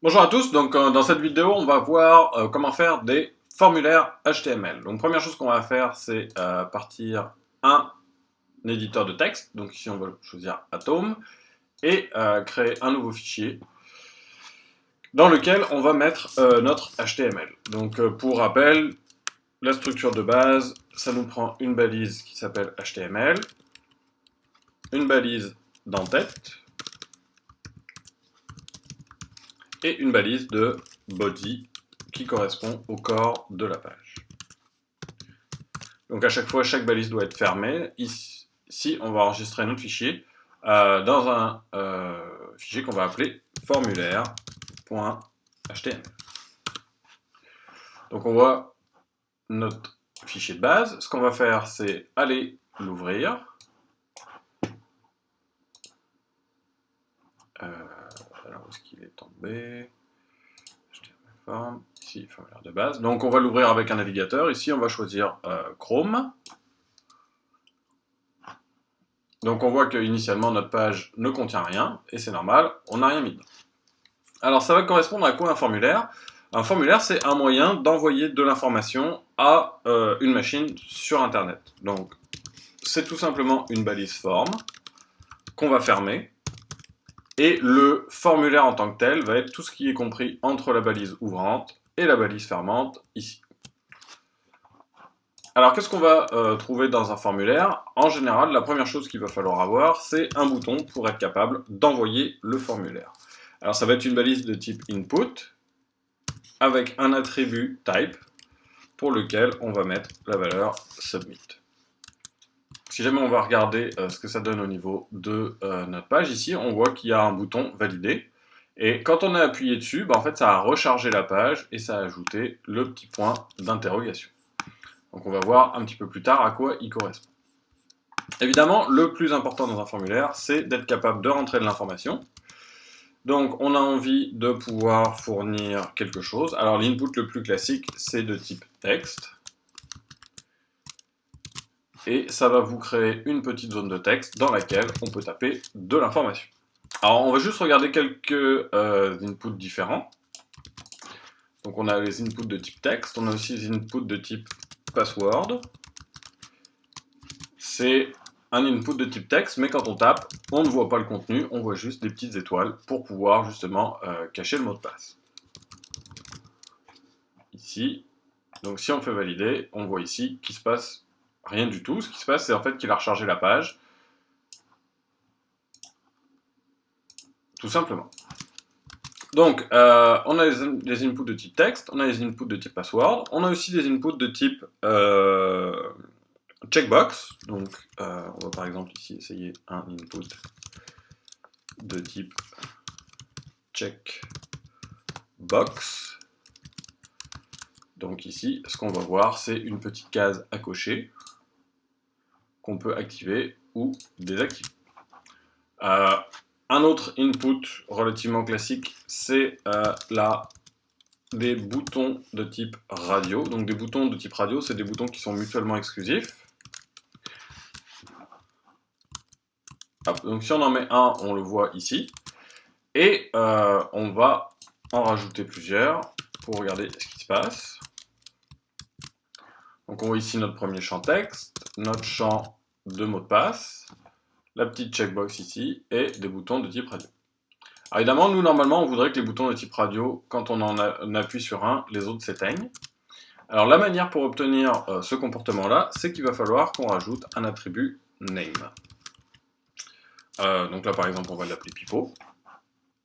Bonjour à tous, donc dans cette vidéo on va voir comment faire des formulaires HTML. Donc première chose qu'on va faire c'est partir un éditeur de texte, donc ici on va choisir Atom, et créer un nouveau fichier dans lequel on va mettre notre HTML. Donc pour rappel, la structure de base, ça nous prend une balise qui s'appelle HTML, une balise d'entête, et une balise de body qui correspond au corps de la page. Donc à chaque fois, chaque balise doit être fermée. Ici, on va enregistrer notre fichier dans un fichier qu'on va appeler formulaire.html. Donc on voit notre fichier de base. Ce qu'on va faire, c'est aller l'ouvrir. Alors où est-ce qu'il est tombé? Form, ici, formulaire de base. Donc on va l'ouvrir avec un navigateur. Ici, on va choisir Chrome. Donc on voit que initialement notre page ne contient rien, et c'est normal, on n'a rien mis dedans. Alors ça va correspondre à quoi un formulaire? Un formulaire, c'est un moyen d'envoyer de l'information à une machine sur Internet. Donc c'est tout simplement une balise forme qu'on va fermer, et le formulaire en tant que tel va être tout ce qui est compris entre la balise ouvrante et la balise fermante ici. Alors, qu'est-ce qu'on va trouver dans un formulaire? En général, la première chose qu'il va falloir avoir, c'est un bouton pour être capable d'envoyer le formulaire. Alors, ça va être une balise de type input, avec un attribut type, pour lequel on va mettre la valeur submit. Si jamais on va regarder ce que ça donne au niveau de notre page, ici, on voit qu'il y a un bouton valider. Et quand on a appuyé dessus, en fait, ça a rechargé la page et ça a ajouté le petit point d'interrogation. Donc on va voir un petit peu plus tard à quoi il correspond. Évidemment, le plus important dans un formulaire, c'est d'être capable de rentrer de l'information. Donc on a envie de pouvoir fournir quelque chose. Alors l'input le plus classique, c'est de type texte. Et ça va vous créer une petite zone de texte dans laquelle on peut taper de l'information. Alors on va juste regarder quelques inputs différents. Donc on a les inputs de type texte, on a aussi les inputs de type password. C'est un input de type texte, mais quand on tape, on ne voit pas le contenu, on voit juste des petites étoiles pour pouvoir justement cacher le mot de passe. Ici, donc si on fait valider, on voit ici qu'il ne se passe rien du tout. Ce qui se passe, c'est en fait qu'il a rechargé la page, tout simplement. Donc, on a les inputs de type texte, on a les inputs de type password, on a aussi des inputs de type checkbox. Donc, on va par exemple ici essayer un input de type checkbox. Donc ici, ce qu'on va voir, c'est une petite case à cocher qu'on peut activer ou désactiver. Un autre input relativement classique, c'est des boutons de type radio. Donc des boutons de type radio, c'est des boutons qui sont mutuellement exclusifs. Hop, donc si on en met un, on le voit ici. Et on va en rajouter plusieurs pour regarder ce qui se passe. Donc on voit ici notre premier champ texte, notre champ de mot de passe, la petite checkbox ici, et des boutons de type radio. Alors évidemment, nous normalement, on voudrait que les boutons de type radio, quand on appuie sur un, les autres s'éteignent. Alors la manière pour obtenir ce comportement-là, c'est qu'il va falloir qu'on rajoute un attribut name. Donc là par exemple, on va l'appeler Pipo.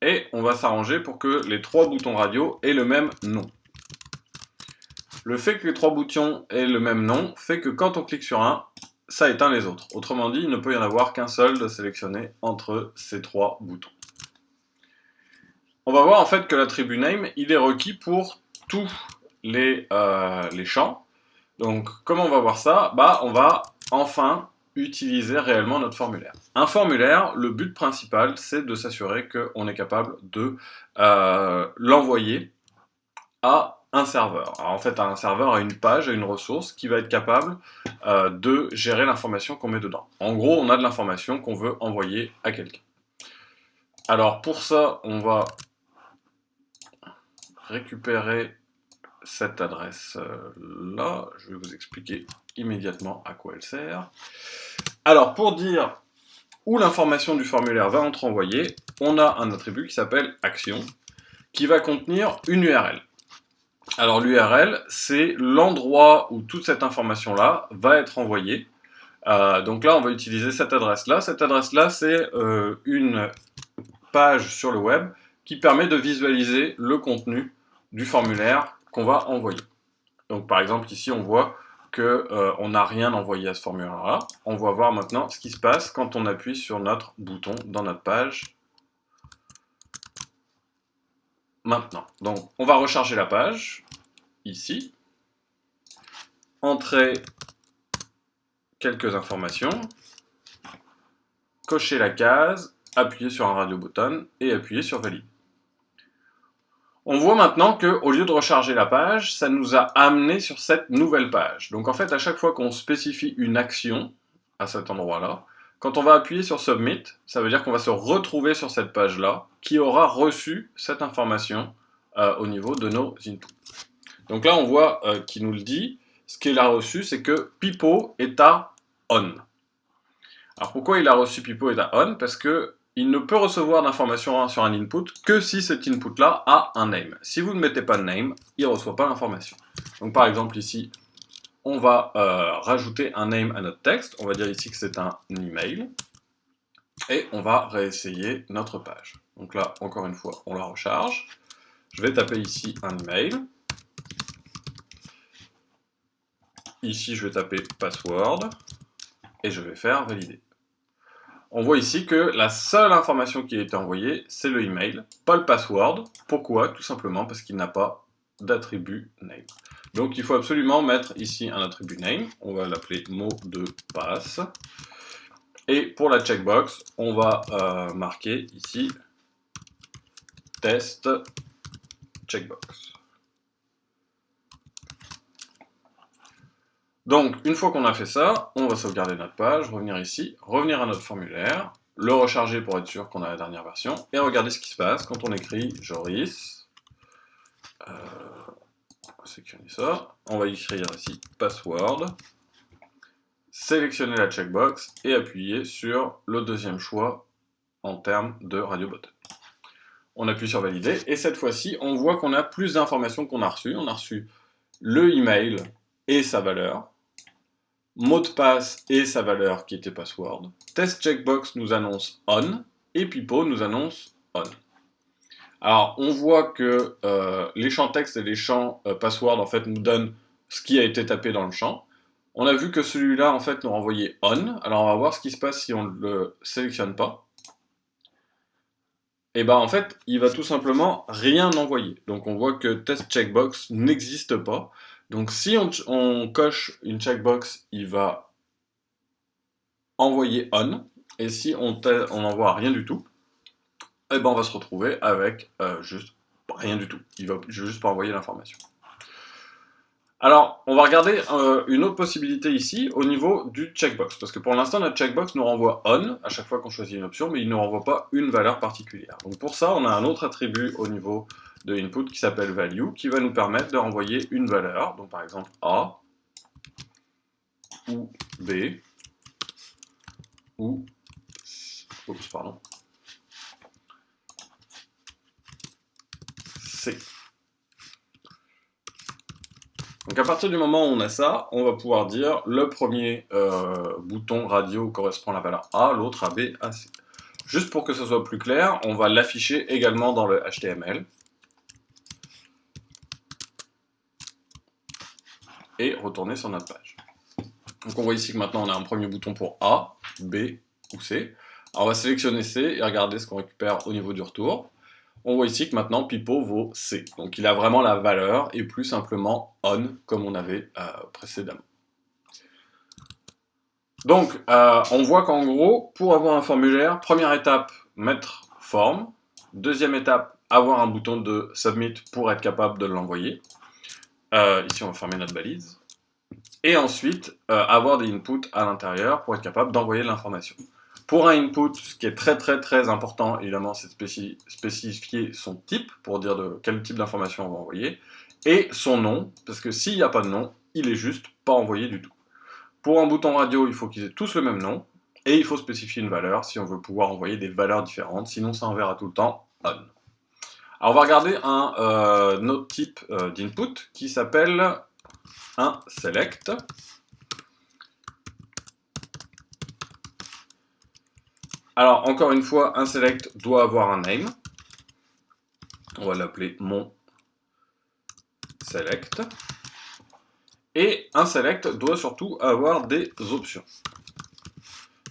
Et on va s'arranger pour que les trois boutons radio aient le même nom. Le fait que les trois boutons aient le même nom fait que quand on clique sur un, ça éteint les autres. Autrement dit, il ne peut y en avoir qu'un seul de sélectionné entre ces trois boutons. On va voir en fait que l'attribut name, il est requis pour tous les champs. Donc comment on va voir ça? On va enfin utiliser réellement notre formulaire. Un formulaire, le but principal, c'est de s'assurer qu'on est capable de l'envoyer à un serveur. Alors en fait, un serveur a une page, a une ressource qui va être capable de gérer l'information qu'on met dedans. En gros, on a de l'information qu'on veut envoyer à quelqu'un. Alors pour ça, on va récupérer cette adresse-là. Je vais vous expliquer immédiatement à quoi elle sert. Alors, pour dire où l'information du formulaire va être envoyée, on a un attribut qui s'appelle action, qui va contenir une URL. Alors l'URL, c'est l'endroit où toute cette information-là va être envoyée. Donc là, on va utiliser cette adresse-là. Cette adresse-là, c'est une page sur le web qui permet de visualiser le contenu du formulaire qu'on va envoyer. Donc par exemple, ici, on voit qu'on n'a rien envoyé à ce formulaire-là. On va voir maintenant ce qui se passe quand on appuie sur notre bouton dans notre page. Maintenant, donc on va recharger la page, ici, entrer quelques informations, cocher la case, appuyer sur un radio button et appuyer sur valide. On voit maintenant qu'au lieu de recharger la page, ça nous a amené sur cette nouvelle page. Donc en fait, à chaque fois qu'on spécifie une action à cet endroit-là, quand on va appuyer sur Submit, ça veut dire qu'on va se retrouver sur cette page-là qui aura reçu cette information au niveau de nos inputs. Donc là, on voit qu'il nous le dit. Ce qu'il a reçu, c'est que Pipo est à on. Alors pourquoi il a reçu Pipo est à on? Parce qu'il ne peut recevoir d'informations sur un input que si cet input-là a un name. Si vous ne mettez pas de name, il ne reçoit pas l'information. Donc par exemple ici, on va rajouter un name à notre texte. On va dire ici que c'est un email. Et on va réessayer notre page. Donc là, encore une fois, on la recharge. Je vais taper ici un email. Ici, je vais taper password. Et je vais faire valider. On voit ici que la seule information qui a été envoyée, c'est le email, pas le password. Pourquoi? Tout simplement parce qu'il n'a pas d'attribut name. Donc il faut absolument mettre ici un attribut name. On va l'appeler mot de passe. Et pour la checkbox, on va marquer ici test checkbox. Donc, une fois qu'on a fait ça, on va sauvegarder notre page, revenir ici, revenir à notre formulaire, le recharger pour être sûr qu'on a la dernière version, et regarder ce qui se passe quand on écrit Joris. On va sélectionner ça. On va écrire ici password, sélectionner la checkbox et appuyer sur le deuxième choix en termes de radio button. On appuie sur valider, et cette fois-ci, on voit qu'on a plus d'informations qu'on a reçues. On a reçu le email et sa valeur, mot de passe et sa valeur qui était password, test checkbox nous annonce on, et Pipo nous annonce on. Alors, on voit que les champs texte et les champs password, en fait, nous donnent ce qui a été tapé dans le champ. On a vu que celui-là, en fait, nous renvoyait on. Alors, on va voir ce qui se passe si on ne le sélectionne pas. Et bien, en fait, il va tout simplement rien envoyer. Donc, on voit que test checkbox n'existe pas. Donc, si on coche une checkbox, il va envoyer on. Et si on n'envoie rien du tout, et ben on va se retrouver avec juste rien du tout. Il va juste pas envoyer l'information. Alors, on va regarder une autre possibilité ici au niveau du checkbox. Parce que pour l'instant, notre checkbox nous renvoie on à chaque fois qu'on choisit une option, mais il ne renvoie pas une valeur particulière. Donc pour ça, on a un autre attribut au niveau de input qui s'appelle value, qui va nous permettre de renvoyer une valeur. Donc par exemple A, ou B, ou C. Donc à partir du moment où on a ça, on va pouvoir dire le premier bouton radio correspond à la valeur A, l'autre à B, à C. Juste pour que ce soit plus clair, on va l'afficher également dans le HTML. Et retourner sur notre page. Donc on voit ici que maintenant on a un premier bouton pour A, B ou C. Alors on va sélectionner C et regarder ce qu'on récupère au niveau du retour. On voit ici que maintenant Pipo vaut C. Donc il a vraiment la valeur et plus simplement on comme on avait précédemment. Donc on voit qu'en gros, pour avoir un formulaire, première étape, mettre forme. Deuxième étape, avoir un bouton de submit pour être capable de l'envoyer. Ici on va fermer notre balise. Et ensuite, avoir des inputs à l'intérieur pour être capable d'envoyer l'information. Pour un input, ce qui est très important, évidemment, c'est de spécifier son type, pour dire de quel type d'information on va envoyer, et son nom, parce que s'il n'y a pas de nom, il est juste pas envoyé du tout. Pour un bouton radio, il faut qu'ils aient tous le même nom, et il faut spécifier une valeur si on veut pouvoir envoyer des valeurs différentes, sinon ça enverra tout le temps on. Alors on va regarder un autre type d'input qui s'appelle un select. Alors encore une fois, un select doit avoir un name. On va l'appeler mon select. Et un select doit surtout avoir des options.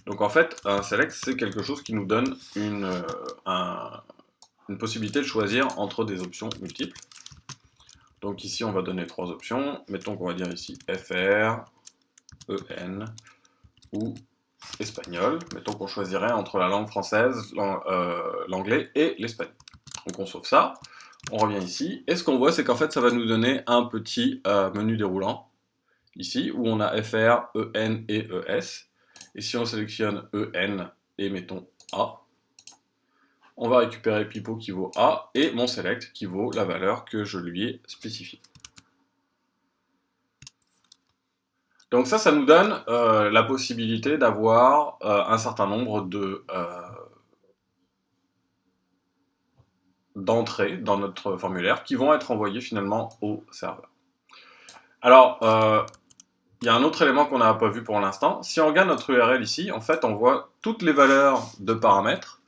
Donc en fait, un select, c'est quelque chose qui nous donne une possibilité de choisir entre des options multiples. Donc ici, on va donner 3 options. Mettons qu'on va dire ici FR, EN ou espagnol. Mettons qu'on choisirait entre la langue française, l'anglais et l'espagnol. Donc on sauve ça. On revient ici. Et ce qu'on voit, c'est qu'en fait, ça va nous donner un petit menu déroulant. Ici, où on a FR, EN et ES. Et si on sélectionne EN et mettons A, on va récupérer Pipo qui vaut A et mon select qui vaut la valeur que je lui ai spécifiée. Donc ça nous donne la possibilité d'avoir un certain nombre d'entrées dans notre formulaire qui vont être envoyées finalement au serveur. Alors, il y a un autre élément qu'on n'a pas vu pour l'instant. Si on regarde notre URL ici, en fait, on voit toutes les valeurs de paramètres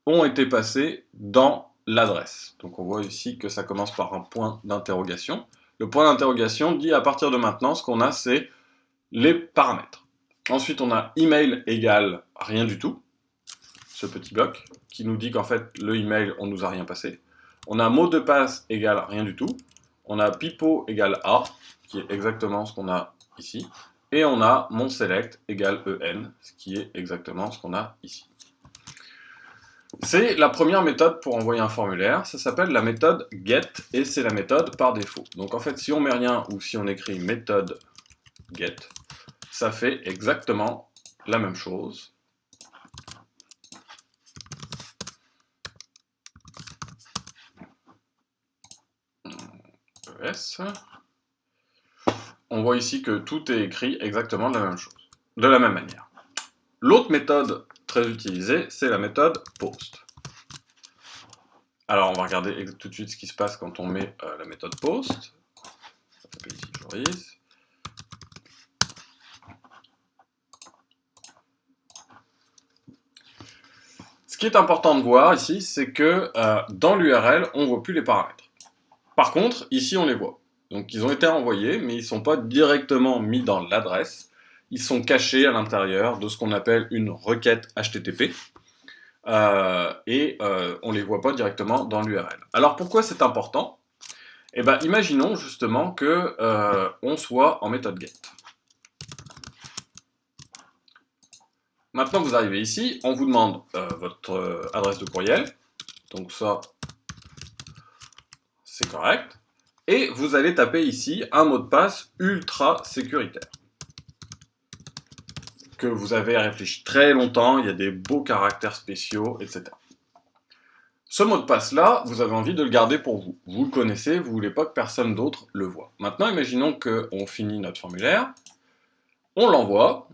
ont été passées dans l'adresse. Donc on voit ici que ça commence par un point d'interrogation. Le point d'interrogation dit à partir de maintenant, ce qu'on a, c'est les paramètres. Ensuite, on a email égale rien du tout, ce petit bloc, qui nous dit qu'en fait, le email, on nous a rien passé. On a mot de passe égale rien du tout. On a pipo égale A, qui est exactement ce qu'on a ici. Et on a mon select égale EN, ce qui est exactement ce qu'on a ici. C'est la première méthode pour envoyer un formulaire, ça s'appelle la méthode get, et c'est la méthode par défaut. Donc en fait, si on met rien ou si on écrit méthode get, ça fait exactement la même chose. ES. On voit ici que tout est écrit exactement de la même chose, de la même manière. L'autre méthode très utilisée, c'est la méthode post. Alors on va regarder tout de suite ce qui se passe quand on met la méthode post. Ça s'appelle ici Joris. Ce qui est important de voir ici, c'est que dans l'URL, on ne voit plus les paramètres. Par contre, ici on les voit. Donc ils ont été envoyés, mais ils ne sont pas directement mis dans l'adresse. Ils sont cachés à l'intérieur de ce qu'on appelle une requête HTTP. On ne les voit pas directement dans l'URL. Alors pourquoi c'est important? Eh bien, imaginons justement que on soit en méthode get. Maintenant que vous arrivez ici, on vous demande votre adresse de courriel. Donc ça, c'est correct. Et vous allez taper ici un mot de passe ultra sécuritaire. Que vous avez réfléchi très longtemps, il y a des beaux caractères spéciaux, etc. Ce mot de passe-là, vous avez envie de le garder pour vous. Vous le connaissez, vous ne voulez pas que personne d'autre le voit. Maintenant, imaginons qu'on finit notre formulaire, on l'envoie,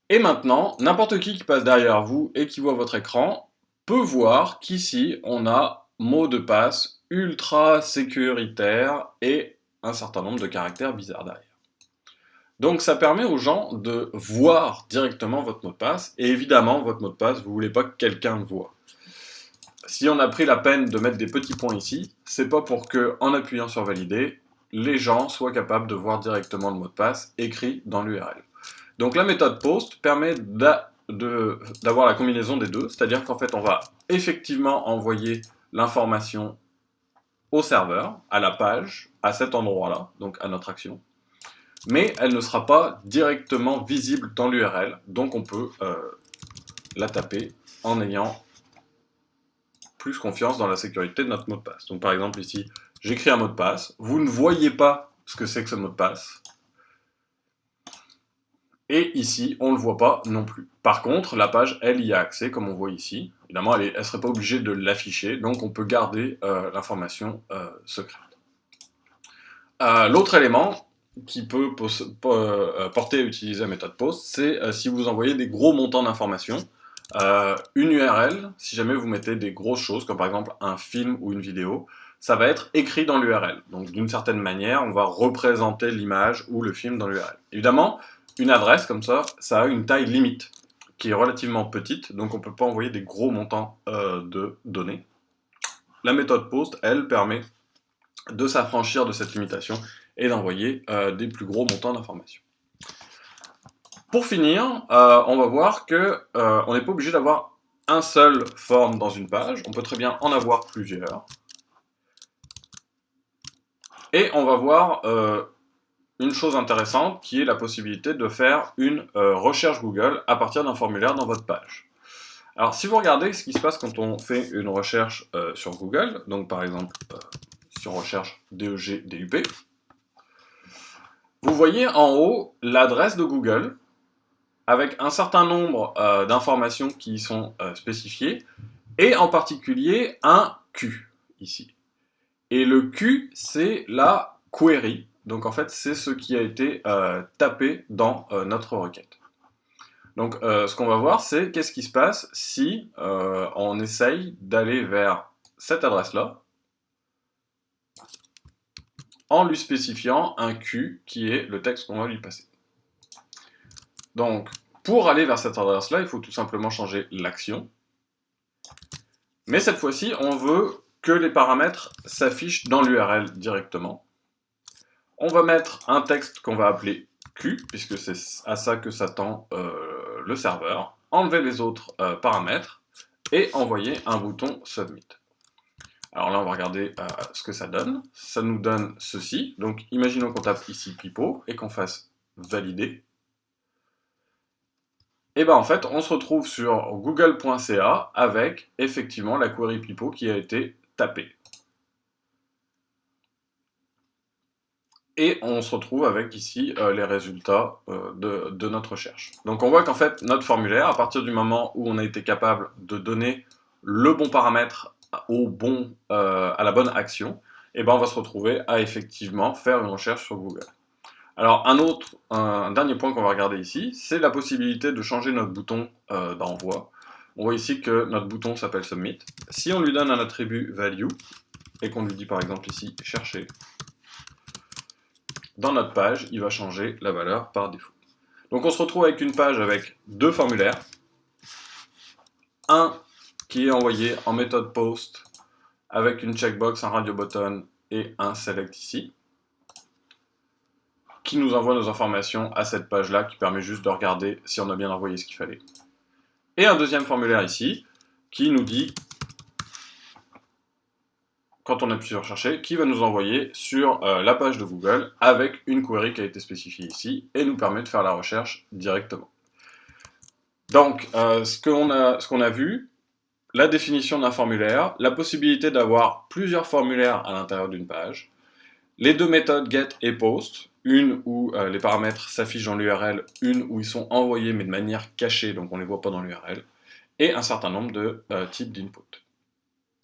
et maintenant, n'importe qui passe derrière vous et qui voit votre écran peut voir qu'ici, on a mot de passe ultra sécuritaire et un certain nombre de caractères bizarres derrière. Donc ça permet aux gens de voir directement votre mot de passe, et évidemment, votre mot de passe, vous ne voulez pas que quelqu'un le voit. Si on a pris la peine de mettre des petits points ici, c'est pas pour que, en appuyant sur valider, les gens soient capables de voir directement le mot de passe écrit dans l'URL. Donc la méthode post permet d'avoir la combinaison des deux, c'est-à-dire qu'en fait on va effectivement envoyer l'information au serveur, à la page, à cet endroit-là, donc à notre action, mais elle ne sera pas directement visible dans l'URL, donc on peut la taper en ayant plus confiance dans la sécurité de notre mot de passe. Donc par exemple ici, j'écris un mot de passe, vous ne voyez pas ce que c'est que ce mot de passe, Et ici, on ne le voit pas non plus. Par contre, la page, elle y a accès, comme on voit ici. Évidemment, elle ne serait pas obligée de l'afficher, donc on peut garder l'information secrète. L'autre élément qui peut porter à utiliser la méthode POST, c'est si vous envoyez des gros montants d'informations. Une URL, si jamais vous mettez des grosses choses, comme par exemple un film ou une vidéo, ça va être écrit dans l'URL. Donc d'une certaine manière, on va représenter l'image ou le film dans l'URL. Évidemment, une adresse comme ça a une taille limite, qui est relativement petite, donc on ne peut pas envoyer des gros montants de données. La méthode POST, elle, permet de s'affranchir de cette limitation et d'envoyer des plus gros montants d'informations. Pour finir, on va voir que on n'est pas obligé d'avoir un seul form dans une page, on peut très bien en avoir plusieurs. Et on va voir une chose intéressante qui est la possibilité de faire une recherche Google à partir d'un formulaire dans votre page. Alors si vous regardez ce qui se passe quand on fait une recherche sur Google, donc par exemple si on recherche DEG, DUP, vous voyez en haut l'adresse de Google avec un certain nombre d'informations qui sont spécifiées et en particulier un Q ici. Et le Q, c'est la query. Donc en fait, c'est ce qui a été tapé dans notre requête. Donc ce qu'on va voir, c'est qu'est-ce qui se passe si on essaye d'aller vers cette adresse-là en lui spécifiant un Q qui est le texte qu'on va lui passer. Donc, pour aller vers cette adresse-là, il faut tout simplement changer l'action. Mais cette fois-ci, on veut que les paramètres s'affichent dans l'URL directement. On va mettre un texte qu'on va appeler Q, puisque c'est à ça que s'attend le serveur. Enlever les autres paramètres et envoyer un bouton Submit. Alors là, on va regarder ce que ça donne. Ça nous donne ceci. Donc, imaginons qu'on tape ici Pipo et qu'on fasse Valider. Et bien en fait, on se retrouve sur google.ca avec effectivement la query Pipo qui a été tapée. Et on se retrouve avec ici les résultats de notre recherche. Donc on voit qu'en fait, notre formulaire, à partir du moment où on a été capable de donner le bon paramètre à la bonne action, et ben on va se retrouver à effectivement faire une recherche sur Google. Alors un dernier point qu'on va regarder ici, c'est la possibilité de changer notre bouton d'envoi. On voit ici que notre bouton s'appelle Submit. Si on lui donne un attribut value, et qu'on lui dit par exemple ici chercher, dans notre page, il va changer la valeur par défaut. Donc on se retrouve avec une page avec deux formulaires. Un qui est envoyé en méthode POST avec une checkbox, un radio button et un select ici, qui nous envoie nos informations à cette page-là, qui permet juste de regarder si on a bien envoyé ce qu'il fallait. Et un deuxième formulaire ici, qui nous dit, quand on appuie sur rechercher, qui va nous envoyer sur la page de Google avec une query qui a été spécifiée ici, et nous permet de faire la recherche directement. Donc, ce qu'on a vu, la définition d'un formulaire, la possibilité d'avoir plusieurs formulaires à l'intérieur d'une page, les deux méthodes get et post, une où les paramètres s'affichent dans l'URL, une où ils sont envoyés mais de manière cachée, donc on ne les voit pas dans l'URL, et un certain nombre de types d'input.